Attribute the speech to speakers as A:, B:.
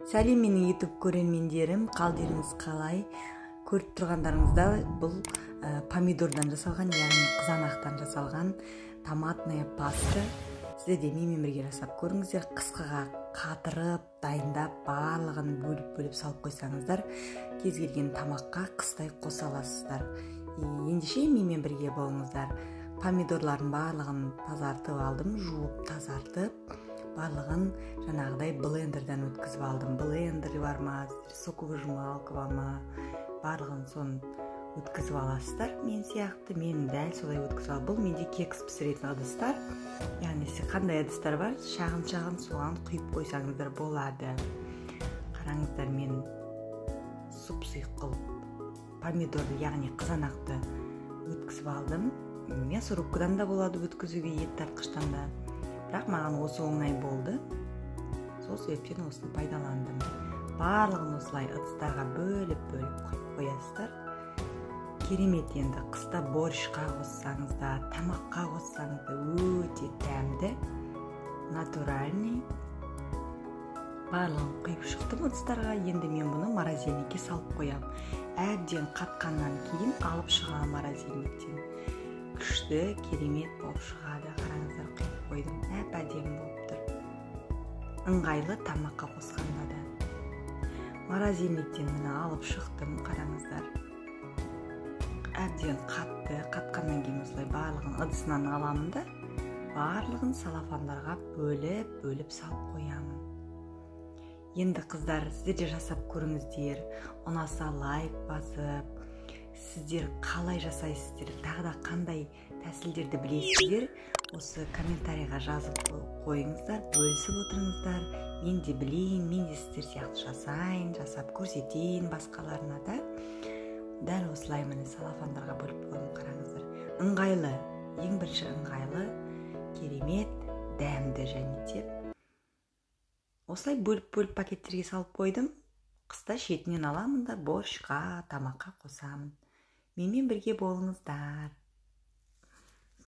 A: Салим менин YouTube көрөрмендерим, калдырыңыз калай? Көрүп тургандарыңызда бул помидордон жасалган, яғни кызанактан жасалган томатная паста. Сиздер де менен бирге жасап көрүңүздөр. Кыскага катырып, дайындап, баарлыгын бөлүп салып койсоңуздар, кез келген тамакка кыстай коса аласыздар. Ендеше менен бирге болуңуздар. Помидорлардын баарлыгын тазартып алдым, жууп тазартып, баарлыгын жанагыдай блендерден өткүзүп алдым. Блендер барма, соковыжималка барма, баарлыгын сонун өткүзүп аласыздар. Мен сыяктуу, мен дәл солай өткүзүп алдым. Бул менде кекс пиширетін ыдыстар. Яғни кандай ыдыстар бар, шағын суган куюп койсоңуздар болады. Караңыздар, мен суп-суйук кылып помидорду, яғни кызанакты өткүзүп алдым. Мясорубкадан да болот өткүзүүгө, ет тарткычтан да. Бирок мага осы оңай болду. Сол себептен осуну пайдаландым. Баарлыгын осулай ыдыстарга бөлүп коюп коясыздар. Керемет. Енді кыста борщка коссаңыз да, тамакка коссаңыз да өтө дәмді, натуральный. Баарлыгын куюп шыктым ыдыстарга. Енді мен буну морозильникке салып коям. Әбден каткандан кийин алып чыгам морозильниктен. Күчтүү, керемет болуп чыгады. Караңыздар, куюп койдум. Әп-әдем болуптур. Ыңгайлы тамакка косканда да. Морозильниктен мына алып чыктым, караңыздар. Әбден катты, каткандан кийин осулай баарлыгын ыдысынан аламын да, баарлыгын салафандарга бөлүп салып коямын. Енді кыздар, сиздер де жасап көрүңүздөр. Унаса лайк басып, сиздер калай жасайсыздар, дагы да кандай тәсилдерди билесиздер, осы комментарийга жазып коюңуздар, бөлүшүп отуруңуздар. Мен де билейин, мен де сиздер сыяктуу жасайын, жасап көрсөтейин башкаларына да. Дәл осылай міне салафандарга бөлүп койдум, караңыздар. Ыңгайлы, эң биринчи ыңгайлы, керемет, дәмді және де. Осылай бөлүп пакеттерге салып койдум. Кыста шетинен аламын да борщка, тамакка косамын. Менен бирге болуңуздар.